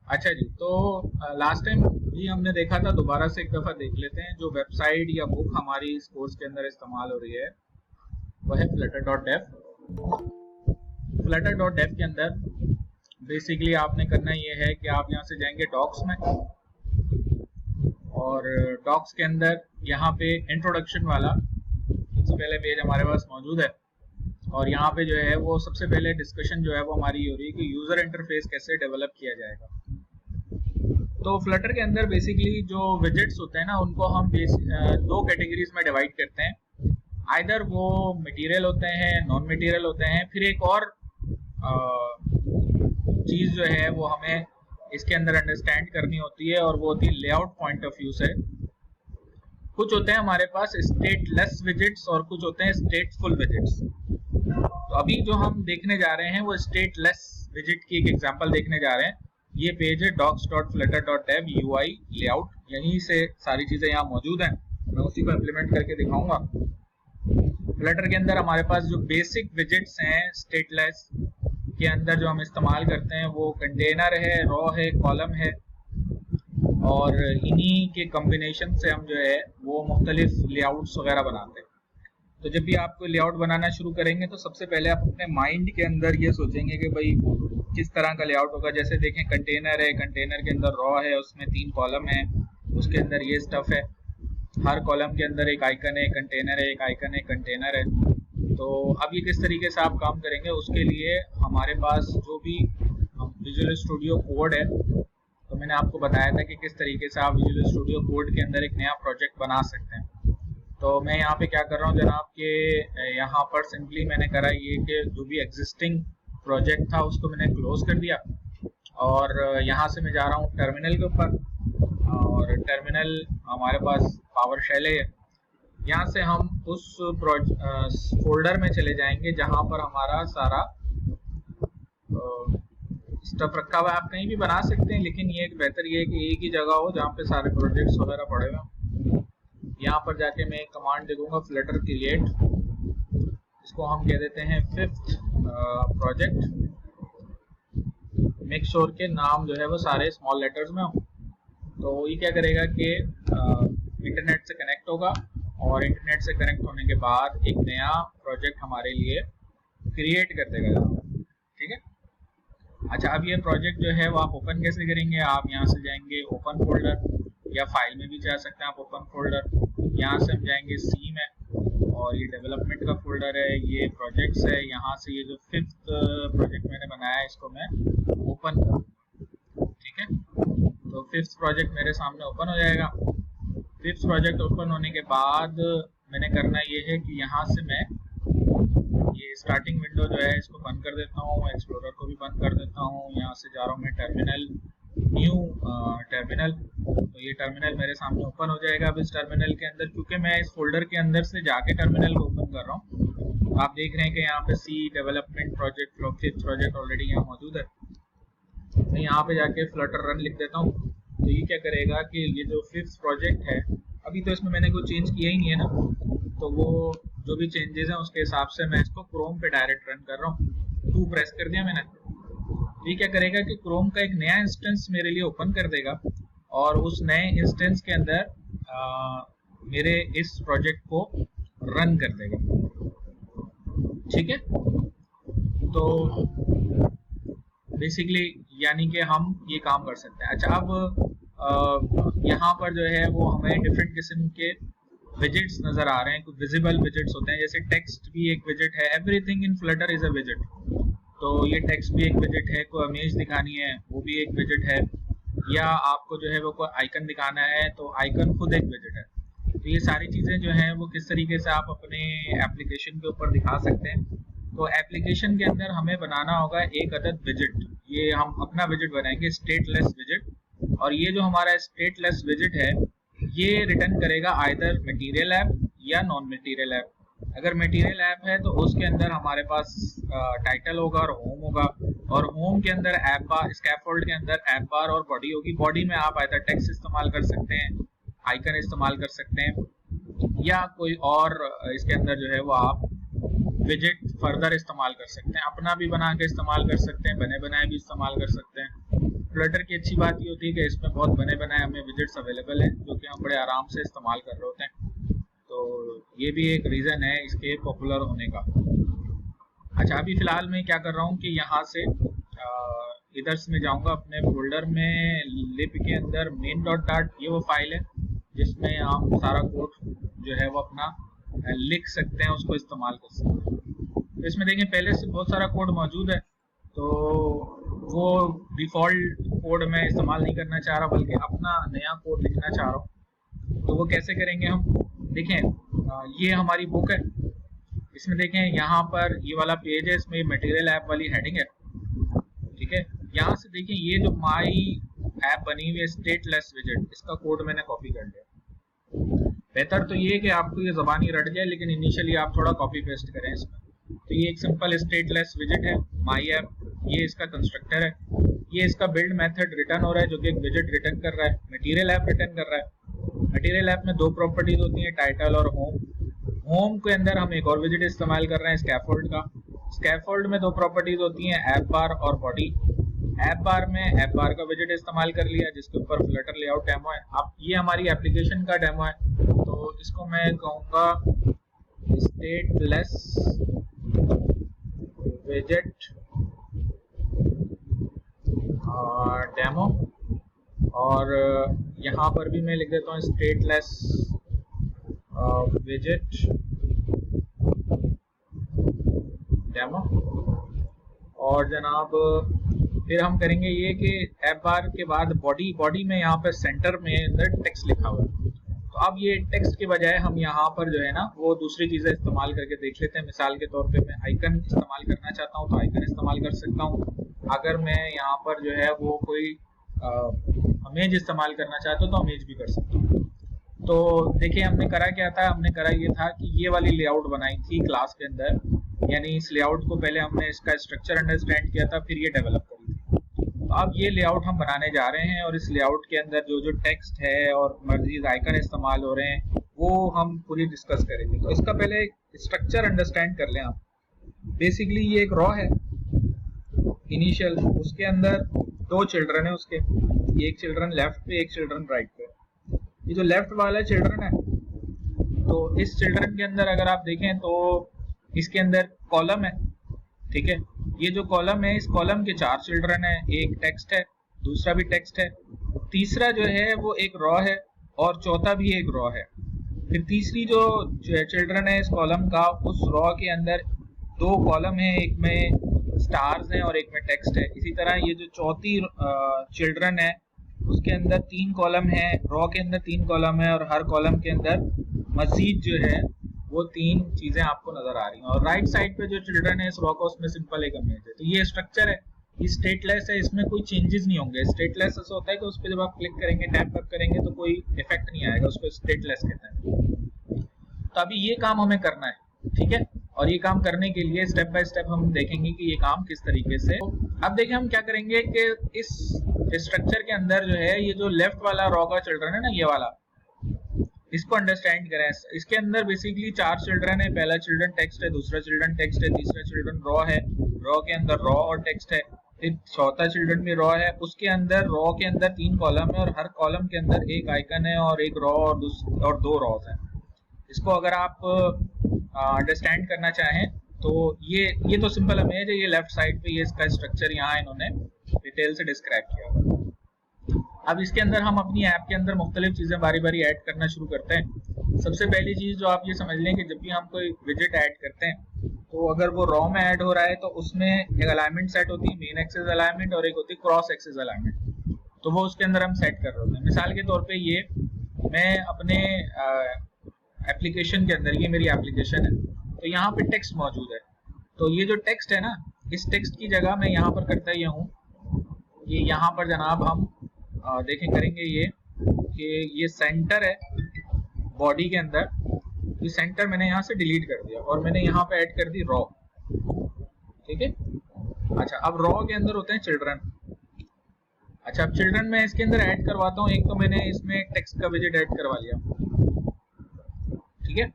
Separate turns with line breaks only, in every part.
अच्छा जी, तो last time भी हमने देखा था, दोबारा से एक दफ़ा देख लेते हैं। जो वेबसाइट या बुक हमारी इस कोर्स के अंदर इस्तेमाल हो रही है वह है flutter.dev। flutter.dev के अंदर बेसिकली आपने करना ये है कि आप यहाँ से जाएंगे डॉक्स में, और डॉक्स के अंदर यहाँ पे इंट्रोडक्शन वाला सबसे पहले पेज हमारे पास मौजूद है। और यहाँ पे जो है वो सबसे पहले डिस्कशन जो है वो हमारी हो रही है कि यूज़र इंटरफेस कैसे डेवलप किया जाएगा। तो फ्लटर के अंदर बेसिकली जो विजेट्स होते हैं ना, उनको हम दो कैटेगरीज में डिवाइड करते हैं। आइदर वो मटेरियल होते हैं, नॉन मटेरियल होते हैं। फिर एक और चीज़ जो है वो हमें इसके अंदर अंडरस्टैंड करनी होती है, और वो होती है लेआउट पॉइंट ऑफ व्यू से। कुछ होते हैं हमारे पास स्टेटलेस विजेट्स और कुछ होते हैं स्टेटफुल विजेट्स। तो अभी जो हम देखने जा रहे हैं वो स्टेटलेस विजेट की एक एग्जांपल देखने जा रहे हैं। ये पेज है docs.flutter.dev UI लेआउट, यहीं से सारी चीजें यहाँ मौजूद हैं। मैं उसी को इम्प्लीमेंट करके दिखाऊंगा। फ्लटर के अंदर हमारे पास जो बेसिक विजेट्स हैं स्टेटलेस के अंदर जो हम इस्तेमाल करते हैं वो कंटेनर है, रॉ है, कॉलम है, और इन्हीं के कॉम्बिनेशन से हम जो है वो मुख्तलिफ लेआउट्स वगैरह बनाते हैं। तो जब भी आप कोई लेआउट बनाना शुरू करेंगे तो सबसे पहले आप अपने माइंड के अंदर ये सोचेंगे कि भाई किस तरह का लेआउट होगा। जैसे देखें, कंटेनर है, कंटेनर के अंदर रॉ है, उसमें 3 कॉलम है, उसके अंदर ये स्टफ है। हर कॉलम के अंदर एक आइकन है, कंटेनर है, एक आइकन है, कंटेनर है। तो अब ये किस तरीके से आप काम करेंगे, उसके लिए हमारे पास जो भी विजुअल स्टूडियो कोड है, तो मैंने आपको बताया था कि किस तरीके से आप विजुअल स्टूडियो कोड के अंदर एक नया प्रोजेक्ट बना सकते हैं। तो मैं यहाँ पे क्या कर रहा हूँ जनाब के, यहाँ पर सिंपली मैंने करा ये कि जो भी एग्जिस्टिंग प्रोजेक्ट था उसको मैंने क्लोज कर दिया, और यहाँ से मैं जा रहा हूँ टर्मिनल के ऊपर। और टर्मिनल हमारे पास पावर शेल है। यहाँ से हम उस फोल्डर में चले जाएंगे जहाँ पर हमारा सारा स्टफ रखा हुआ है। आप कहीं भी बना सकते हैं, लेकिन ये एक बेहतर ये है कि एक ही जगह हो जहाँ पे सारे प्रोजेक्ट्स वगैरह पड़े हुए हों। यहाँ पर जाके मैं एक कमांड दे दूंगा फ्लटर क्रिएट, इसको हम कह देते हैं 5th प्रोजेक्ट। मेक श्योर के नाम जो है वो सारे स्मॉल लेटर्स में हो। तो ये क्या करेगा कि इंटरनेट से कनेक्ट होगा, और इंटरनेट से कनेक्ट होने के बाद एक नया प्रोजेक्ट हमारे लिए क्रिएट कर देगा। ठीक है। अच्छा, अब ये प्रोजेक्ट जो है वो आप ओपन कैसे करेंगे। आप यहाँ से जाएंगे ओपन फोल्डर, या फाइल में भी जा सकते हैं आप ओपन फोल्डर। यहाँ से हम जाएंगे सी में, और ये डेवलपमेंट का फोल्डर है, ये प्रोजेक्ट्स है। यहाँ से ये जो 5th प्रोजेक्ट मैंने बनाया है इसको मैं ओपन करूँ। ठीक है, तो 5th प्रोजेक्ट मेरे सामने ओपन हो जाएगा। 5th प्रोजेक्ट ओपन होने के बाद मैंने करना ये है कि यहाँ से मैं ये स्टार्टिंग विंडो जो है इसको बंद कर देता हूँ, एक्सप्लोरर को भी बंद कर देता हूँ। यहाँ से जा रहा हूँ मैं टर्मिनल, न्यू टर्मिनल। तो ये टर्मिनल मेरे सामने ओपन हो जाएगा। अब इस टर्मिनल के अंदर, क्योंकि मैं इस फोल्डर के अंदर से जाके टर्मिनल को ओपन कर रहा हूँ, तो आप देख रहे हैं कि यहाँ पे C development project 5th project already यहाँ मौजूद है। मैं यहाँ पे जाके फ्लटर रन लिख देता हूँ। तो ये क्या करेगा कि ये जो 5th प्रोजेक्ट है, अभी तो इसमें मैंने कोई चेंज किया ही नहीं है ना, तो वो जो भी चेंजेस हैं उसके हिसाब से मैं इसको क्रोम पे डायरेक्ट रन कर रहा हूँ। 2 प्रेस कर दिया मैंने। तो ये क्या करेगा कि क्रोम का एक नया इंस्टेंस मेरे लिए ओपन कर देगा, और उस नए इंस्टेंस के अंदर मेरे इस प्रोजेक्ट को रन कर देगा। ठीक है, तो बेसिकली यानी कि हम ये काम कर सकते हैं। अच्छा, अब यहाँ पर जो है वो हमें डिफरेंट किस्म के विजेट्स नजर आ रहे हैं। कुछ विजिबल विजेट्स होते हैं, जैसे टेक्स्ट भी एक विजेट है। Everything in Flutter is a विजेट। तो ये टेक्स्ट भी एक विजेट है, कोई इमेज दिखानी है वो भी एक विजेट है, या आपको जो है वो कोई आइकन दिखाना है तो आइकन खुद एक विजेट है। तो ये सारी चीज़ें जो हैं वो किस तरीके से आप अपने एप्लीकेशन के ऊपर दिखा सकते हैं। तो एप्लीकेशन के अंदर हमें बनाना होगा एक अदद विजेट। ये हम अपना विजेट बनाएंगे, स्टेटलेस विजेट। और ये जो हमारा स्टेटलेस विजेट है ये रिटर्न करेगा आइदर मटेरियल ऐप या नॉन मटेरियल ऐप। अगर मटेरियल ऐप है तो उसके अंदर हमारे पास टाइटल होगा और होम होगा, और होम के अंदर ऐप बार, स्कैफोल्ड के अंदर ऐप बार और बॉडी होगी। बॉडी में आप आइदर टेक्स्ट इस्तेमाल कर सकते हैं, आइकन इस्तेमाल कर सकते हैं, या कोई और इसके अंदर जो है वो आप विजेट फर्दर इस्तेमाल कर सकते हैं। अपना भी बना के इस्तेमाल कर सकते हैं, बने बनाए भी इस्तेमाल कर सकते हैं। फ्लटर की अच्छी बात ये होती है कि इसमें बहुत बने बनाए हमें विजेट्स अवेलेबल हैं जो कि हम बड़े आराम से इस्तेमाल कर रहे होते हैं, तो ये भी एक रीज़न है इसके पॉपुलर होने का। अच्छा, अभी फ़िलहाल मैं क्या कर रहा हूँ कि यहाँ से इधर से मैं जाऊँगा अपने फोल्डर में, लिब के अंदर main डॉट डाट, ये वो फाइल है जिसमें आप सारा कोड जो है वो अपना लिख सकते हैं, उसको इस्तेमाल कर सकते हैं। तो इसमें देखें पहले से बहुत सारा कोड मौजूद है, तो वो डिफ़ॉल्ट कोड मैं इस्तेमाल नहीं करना चाह रहा बल्कि अपना नया कोड लिखना चाह रहा हूँ। तो वो कैसे करेंगे हम, देखें ये हमारी बुक है, इसमें देखें यहाँ पर ये वाला पेज है, इसमें मटेरियल ऐप वाली हेडिंग है, ठीक है। यहाँ से देखिए ये जो माई ऐप बनी हुई है स्टेटलेस विजेट, इसका कोड मैंने कॉपी कर लिया। बेहतर तो ये है कि आपको ये ज़बानी रट जाए, लेकिन इनिशियली आप थोड़ा कॉपी पेस्ट करें इसमें। तो ये एक सिंपल स्टेटलेस विजेट है माई ऐप, ये इसका कंस्ट्रक्टर है, ये इसका बिल्ड मेथड रिटर्न हो रहा है जो कि एक विजेट रिटर्न कर रहा है, मटेरियल ऐप रिटर्न कर रहा है। मटेरियल ऐप में दो प्रॉपर्टीज होती हैं, टाइटल और होम। होम के अंदर हम एक और विजेट इस्तेमाल कर रहे हैं स्कैफोल्ड का। स्कैफोल्ड में दो प्रॉपर्टीज होती हैं, ऐप बार और बॉडी। ऐप बार में ऐप बार का विजेट इस्तेमाल कर लिया जिसके ऊपर फ्लटर लेआउट डेमो है। अब ये हमारी एप्लीकेशन का डेमो है, तो इसको मैं कहूँगा स्टेटलेस विजेट डेमो, और यहाँ पर भी मैं लिख देता हूँ स्टेटलेस विजेट डेमो। और जनाब फिर हम करेंगे ये कि ऐप बार के बाद बॉडी में यहाँ पर सेंटर में अंदर टेक्स्ट लिखा हुआ है, तो अब ये टेक्स्ट के बजाय हम यहाँ पर जो है ना वो दूसरी चीज़ें इस्तेमाल करके देख लेते हैं। मिसाल के तौर पे मैं आइकन इस्तेमाल करना चाहता हूँ तो आइकन इस्तेमाल कर सकता हूँ। अगर मैं यहाँ पर जो है वो कोई इमेज इस्तेमाल करना चाहता हूँ तो इमेज भी कर सकता हूँ। तो देखिए हमने करा क्या था, हमने करा ये था कि ये वाली लेआउट बनाई थी क्लास के अंदर, यानी इस लेआउट को पहले हमने इसका स्ट्रक्चर अंडरस्टैंड किया था, फिर ये डेवलप करी थी। तो अब ये लेआउट हम बनाने जा रहे हैं और इस लेआउट के अंदर जो जो टेक्स्ट है और मजीद आइकन इस्तेमाल हो रहे हैं वो हम पूरी डिस्कस करेंगे। तो इसका पहले स्ट्रक्चर अंडरस्टैंड कर लें आप। बेसिकली ये एक रॉ है इनिशियल, उसके अंदर दो चिल्ड्रन है उसके, एक चिल्ड्रन लेफ्ट पे एक चिल्ड्रन राइट पे। ये जो लेफ्ट वाला चिल्ड्रन है, तो इस चिल्ड्रन के अंदर अगर आप देखें तो इसके अंदर कॉलम है, ठीक है। ये जो कॉलम है, इस कॉलम के 4 चिल्ड्रन है, एक टेक्स्ट है, दूसरा भी टेक्स्ट है, तीसरा जो है वो एक रॉ है और चौथा भी एक रॉ है। फिर तीसरी जो चिल्ड्रन है इस कॉलम का, उस रॉ के अंदर 2 कॉलम है, एक में स्टार्स हैं और एक में टेक्स्ट है। इसी तरह ये जो चौथी चिल्ड्रन है उसके अंदर 3 कॉलम है, रॉ के अंदर 3 कॉलम है और हर कॉलम के अंदर मजीद जो है वो 3 चीजें आपको नजर आ रही हैं। और राइट साइड पे जो चिल्ड्रन है इस रॉ का, उसमें सिंपल एक इमेज है। तो ये स्ट्रक्चर है, ये स्टेटलेस है, इसमें कोई चेंजेस नहीं होंगे। स्टेटलेस ऐसा होता है कि उस पर जब आप क्लिक करेंगे, टैप करेंगे तो कोई इफेक्ट नहीं आएगा, उसको स्टेटलेस कहते हैं। तो अभी ये काम हमें करना है, ठीक है। और ये काम करने के लिए स्टेप बाय स्टेप हम देखेंगे कि ये काम किस तरीके से। अब देखिए हम क्या करेंगे कि इस स्ट्रक्चर के अंदर जो है ये जो लेफ्ट वाला रॉ का चिल्ड्रन है ना, ये वाला, इसको अंडरस्टैंड करें। इसके अंदर बेसिकली 4 चिल्ड्रन है, पहला चिल्ड्रन टेक्स्ट है, दूसरा चिल्ड्रन टेक्स्ट है, तीसरा चिल्ड्रन रॉ है, रॉ के अंदर रॉ और टेक्स्ट है, फिर चौथा चिल्ड्रन भी रॉ है, उसके अंदर रॉ के अंदर 3 कॉलम है और हर कॉलम के अंदर एक आइकन है और एक रॉ और 2 रॉज है। इसको अगर आप अंडरस्टैंड करना चाहें तो ये तो सिंपल इमेज है, ये लेफ्ट साइड पे ये इसका स्ट्रक्चर यहाँ इन्होंने डिटेल से डिस्क्राइब किया। अब इसके अंदर हम अपनी ऐप के अंदर मुख्तलिफ चीज़ें बारी बारी ऐड करना शुरू करते हैं। सबसे पहली चीज़ जो आप ये समझ लें कि जब भी हम कोई विजेट ऐड करते हैं तो अगर वो रॉ में ऐड हो रहा है तो उसमें एक अलाइनमेंट सेट होती है, मेन एक्सिस अलाइनमेंट, और एक होती है क्रॉस एक्सिस अलाइनमेंट। तो वो उसके अंदर हम सेट कर रहे होते हैं। मिसाल के तौर पर ये मैं अपने एप्लीकेशन के अंदर, ये मेरी एप्लीकेशन है, तो यहाँ पे टेक्स्ट मौजूद है। तो ये जो टेक्स्ट है ना, इस टेक्स्ट की जगह मैं यहाँ पर करता ही हूँ, ये यहाँ पर जनाब हम देखें करेंगे ये कि ये सेंटर है बॉडी के अंदर, ये सेंटर मैंने यहाँ से डिलीट कर दिया और मैंने यहाँ पे ऐड कर दी रॉ, ठीक है। अच्छा, अब रॉ के अंदर होते हैं चिल्ड्रन। अच्छा, अब चिल्ड्रन में इसके अंदर ऐड करवाता हूँ, एक तो मैंने इसमें टेक्स्ट का विजेट ऐड करवा लिया, ठीक है।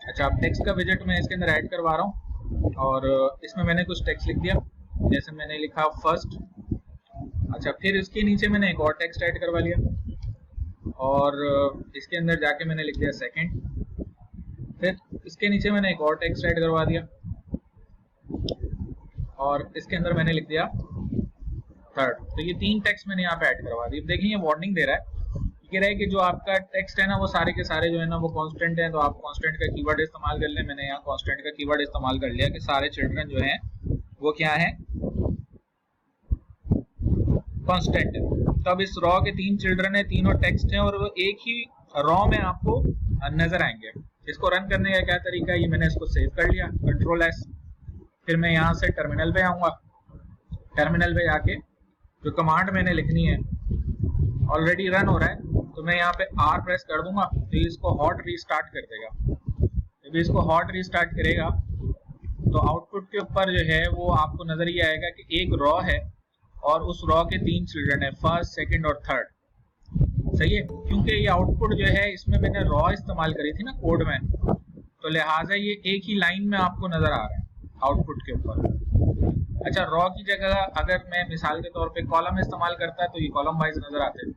अच्छा, अब टेक्स्ट का विजेट मैं इसके अंदर ऐड करवा रहा हूँ और इसमें मैंने कुछ टेक्स्ट लिख दिया, जैसे मैंने लिखा फर्स्ट। अच्छा, फिर इसके नीचे मैंने एक और टेक्स्ट ऐड करवा लिया और इसके अंदर जाके मैंने लिख दिया सेकंड। फिर इसके नीचे मैंने एक और टेक्स्ट ऐड करवा दिया और इसके अंदर मैंने लिख दिया थर्ड। तो ये 3 टेक्स्ट मैंने यहाँ पे ऐड करवा दी। देखिए ये वार्निंग दे रहा है, कह रहा है कि जो आपका टेक्स्ट है ना वो सारे के सारे जो है ना वो कांस्टेंट है, तो आप कांस्टेंट का कीवर्ड इस्तेमाल कर लें। मैंने यहाँ कांस्टेंट का कीवर्ड इस्तेमाल कर लिया कि सारे चिल्ड्रन जो हैं वो क्या है, कांस्टेंट है। तो अब इस रॉ के 3 चिल्ड्रन है, तीनों टेक्स्ट हैं और वो एक ही रॉ में आपको नजर आएंगे। इसको रन करने का क्या तरीका है, ये मैंने इसको सेव कर लिया, Ctrl+S। फिर मैं यहाँ से टर्मिनल पे आऊंगा। टर्मिनल पे जाके जो कमांड मैंने लिखनी है ऑलरेडी रन हो रहा है, तो मैं यहाँ पे R प्रेस कर दूंगा तो इसको हॉट रीस्टार्ट कर देगा। जब इसको हॉट रीस्टार्ट करेगा तो आउटपुट के ऊपर जो है वो आपको नजर ही आएगा कि एक रॉ है और उस रॉ के 3 चिल्ड्रन है, फर्स्ट, सेकंड और थर्ड। सही है, क्योंकि ये आउटपुट जो है इसमें मैंने रॉ इस्तेमाल करी थी ना कोड में, तो लिहाजा ये एक ही लाइन में आपको नजर आ रहा है आउटपुट के ऊपर। अच्छा, रॉ की जगह अगर मैं मिसाल के तौर पे कॉलम इस्तेमाल करता है तो ये कॉलम वाइज नजर आते हैं।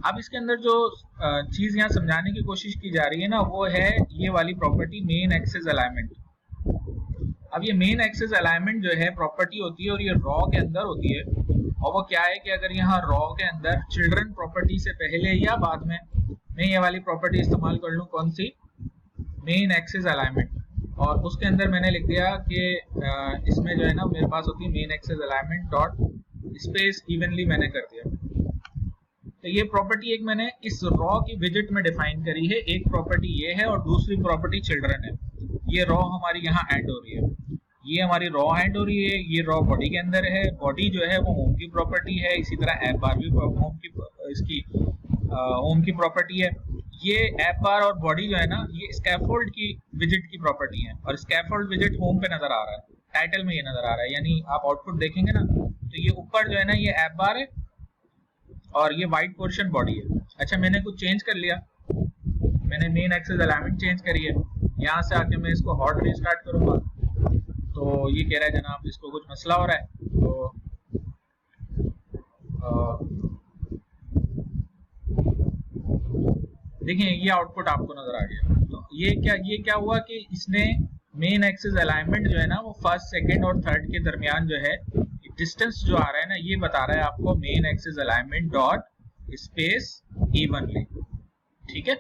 अब इसके अंदर जो चीज यहाँ समझाने की कोशिश की जा रही है ना वो है ये वाली प्रॉपर्टी मेन एक्सेस अलाइनमेंट। अब ये मेन एक्सेस अलाइनमेंट जो है प्रॉपर्टी होती है और ये रॉ के अंदर होती है, और वो क्या है कि अगर यहाँ रॉ के अंदर चिल्ड्रन प्रॉपर्टी से पहले या बाद में मैं ये वाली प्रॉपर्टी इस्तेमाल कर लूँ, कौन सी, मेन एक्सेस अलाइनमेंट, और उसके अंदर मैंने लिख दिया कि इसमें जो है ना मेरे पास होती है main axis alignment dot space evenly मैंने कर दिया। तो ये प्रॉपर्टी एक मैंने इस रॉ की विजिट में डिफाइन करी है। एक प्रॉपर्टी ये है और दूसरी प्रॉपर्टी चिल्ड्रन है। ये रॉ हमारी यहाँ ऐड हो रही है, ये हमारी रॉ ऐड हो रही है, ये रॉ बॉडी के अंदर है। बॉडी जो है वो होम की प्रॉपर्टी है, इसी तरह ऐप बार भी होम की इसकी होम की प्रॉपर्टी है। ये ऐप बार और बॉडी जो है ना ये स्कैफोल्ड की विजिट की प्रॉपर्टी है और स्कैफोल्ड विजिट होम पे नजर आ रहा है, टाइटल में ये नजर आ रहा है। यानी आप आउटपुट देखेंगे ना तो ये ऊपर जो है ना ये ऐप बार है और ये वाइट पोर्शन बॉडी है। अच्छा, मैंने कुछ चेंज कर लिया, मैंने मेन एक्सेस अलाइनमेंट चेंज करी है। यहाँ से आके मैं इसको हॉट रीस्टार्ट करूंगा तो ये कह रहा है जनाब इसको कुछ मसला हो रहा है। तो देखिए ये आउटपुट आपको नजर आ गया। तो ये क्या हुआ कि इसने मेन एक्सेस अलाइनमेंट जो है ना वो फर्स्ट, सेकंड और थर्ड के दरमियान जो है डिस्टेंस जो आ रहा है ना ये बता रहा है आपको main axis alignment dot space evenly. ठीक है,